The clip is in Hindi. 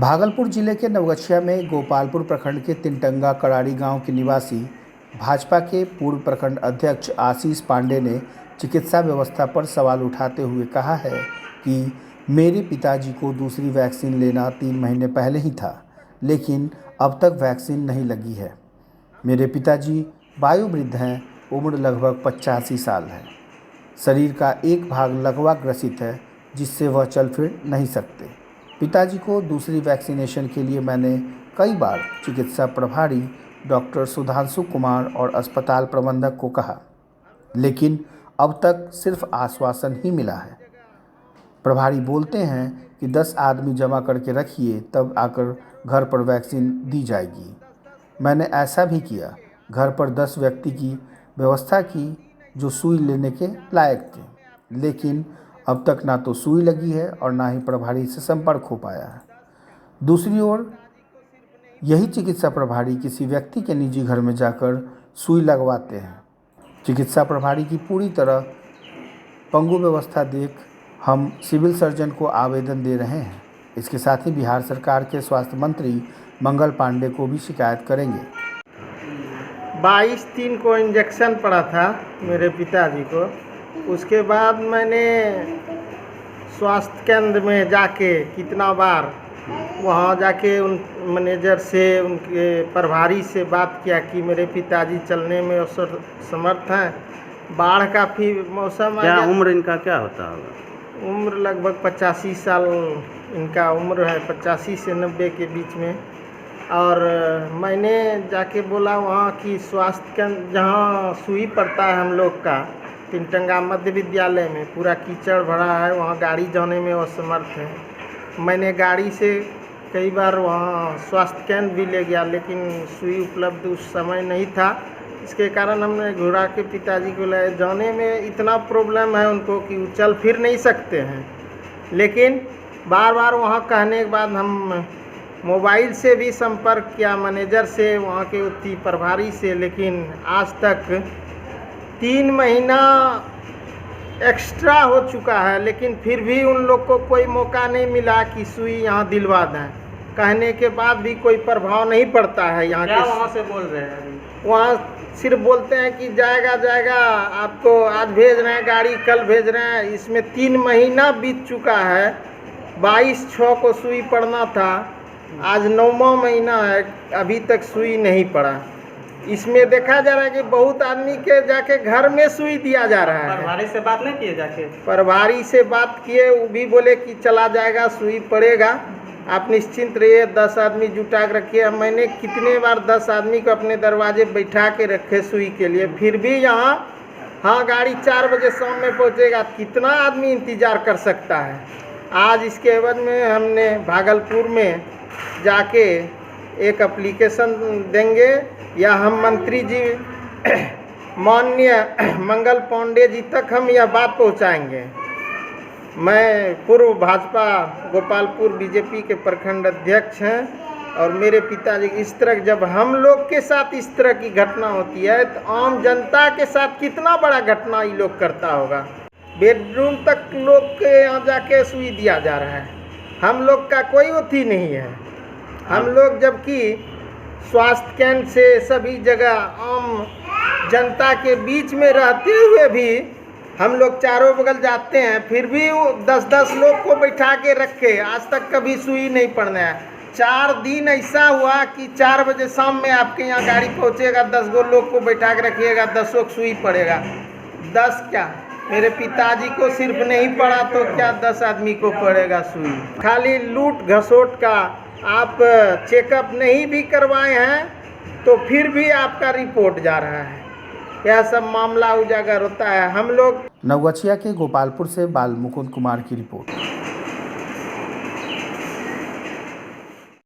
भागलपुर जिले के नवगछिया में गोपालपुर प्रखंड के तिनटंगा कड़ाड़ी गांव के निवासी भाजपा के पूर्व प्रखंड अध्यक्ष आशीष पांडे ने चिकित्सा व्यवस्था पर सवाल उठाते हुए कहा है कि मेरे पिताजी को दूसरी वैक्सीन लेना 3 महीने पहले ही था, लेकिन अब तक वैक्सीन नहीं लगी है। मेरे पिताजी वायुवृद्ध हैं, उम्र लगभग 85 साल है। शरीर का एक भाग लकवा ग्रसित है, जिससे वह चल फिर नहीं सकते। पिताजी को दूसरी वैक्सीनेशन के लिए मैंने कई बार चिकित्सा प्रभारी डॉक्टर सुधांशु कुमार और अस्पताल प्रबंधक को कहा, लेकिन अब तक सिर्फ आश्वासन ही मिला है। प्रभारी बोलते हैं कि 10 आदमी जमा करके रखिए, तब आकर घर पर वैक्सीन दी जाएगी। मैंने ऐसा भी किया, घर पर 10 व्यक्ति की व्यवस्था की जो सुई लेने के लायक थे, लेकिन अब तक ना तो सुई लगी है और ना ही प्रभारी से संपर्क हो पाया है। दूसरी ओर यही चिकित्सा प्रभारी किसी व्यक्ति के निजी घर में जाकर सुई लगवाते हैं। चिकित्सा प्रभारी की पूरी तरह पंगु व्यवस्था देख हम सिविल सर्जन को आवेदन दे रहे हैं। इसके साथ ही बिहार सरकार के स्वास्थ्य मंत्री मंगल पांडे को भी शिकायत करेंगे। 22/3 को इंजेक्शन पड़ा था मेरे पिताजी को। उसके बाद मैंने स्वास्थ्य केंद्र में जाके कितना बार वहाँ जाके उन मैनेजर से, उनके प्रभारी से बात किया कि मेरे पिताजी चलने में असमर्थ हैं। बाढ़ का भी मौसम क्या उम्र इनका क्या होता होगा? उम्र लगभग 85 साल इनका उम्र है, 85 से 90 के बीच में। और मैंने जाके बोला वहाँ की स्वास्थ्य केंद्र जहाँ सुई पड़ता है हम लोग का, तिनटंगा मध्य विद्यालय में पूरा कीचड़ भरा है, वहाँ गाड़ी जाने में असमर्थ है। मैंने गाड़ी से कई बार वहाँ स्वास्थ्य केंद्र भी ले गया, लेकिन सुई उपलब्ध उस समय नहीं था। इसके कारण हमने घुरा के पिताजी को लाए। जाने में इतना प्रॉब्लम है उनको कि वो चल फिर नहीं सकते हैं, लेकिन बार बार वहाँ कहने के बाद हम मोबाइल से भी संपर्क किया मैनेजर से, वहाँ के उत्ती प्रभारी से, लेकिन आज तक 3 महीना एक्स्ट्रा हो चुका है, लेकिन फिर भी उन लोग को कोई मौका नहीं मिला कि सुई यहाँ दिलवा दें। कहने के बाद भी कोई प्रभाव नहीं पड़ता है यहाँ के। वहाँ से बोल रहे हैं? वहाँ सिर्फ बोलते हैं कि जाएगा, आपको आज भेज रहे हैं गाड़ी, कल भेज रहे हैं। इसमें 3 महीना बीत चुका है। 22/6 को सुई पड़ना था, आज 9वां महीना है, अभी तक सुई नहीं पड़ा। इसमें देखा जा रहा है कि बहुत आदमी के जाके घर में सुई दिया जा रहा है। प्रभारी से बात नहीं किए जाके? प्रभारी से बात किए, वो भी बोले कि चला जाएगा, सुई पड़ेगा, आप निश्चिंत रहिए, 10 आदमी जुटा के रखिए। मैंने कितने बार 10 आदमी को अपने दरवाजे बैठा के रखे सुई के लिए, फिर भी यहाँ हाँ गाड़ी 4 बजे शाम में पहुँचेगा। कितना आदमी इंतज़ार कर सकता है। आज इसके एवज में हमने भागलपुर में जाके एक एप्लीकेशन देंगे, या हम मंत्री जी माननीय मंगल पांडे जी तक हम यह बात पहुंचाएंगे। मैं पूर्व भाजपा गोपालपुर बीजेपी के प्रखंड अध्यक्ष हैं, और मेरे पिताजी इस तरह, जब हम लोग के साथ इस तरह की घटना होती है तो आम जनता के साथ कितना बड़ा घटना ये लोग करता होगा। बेडरूम तक लोग के यहाँ जाके सुई दिया जा रहा है। हम लोग का कोई अथी नहीं है। हम लोग जबकि स्वास्थ्य केंद्र से सभी जगह आम जनता के बीच में रहते हुए भी हम लोग चारों बगल जाते हैं, फिर भी वो 10-10 लोग को बैठा के रखे, आज तक कभी सुई नहीं पड़ना है। 4 दिन ऐसा हुआ कि 4 बजे शाम में आपके यहाँ गाड़ी पहुँचेगा, 10 गो लोग को बैठा के रखिएगा, 10 को सुई पड़ेगा। 10 क्या, मेरे पिताजी को सिर्फ नहीं पड़ा तो क्या 10 आदमी को पड़ेगा सुई। खाली लूट घसोट का आप चेकअप नहीं भी करवाए हैं तो फिर भी आपका रिपोर्ट जा रहा है। यह सब मामला उजागर होता है। हम लोग नवगछिया के गोपालपुर से बाल मुकुंद कुमार की रिपोर्ट।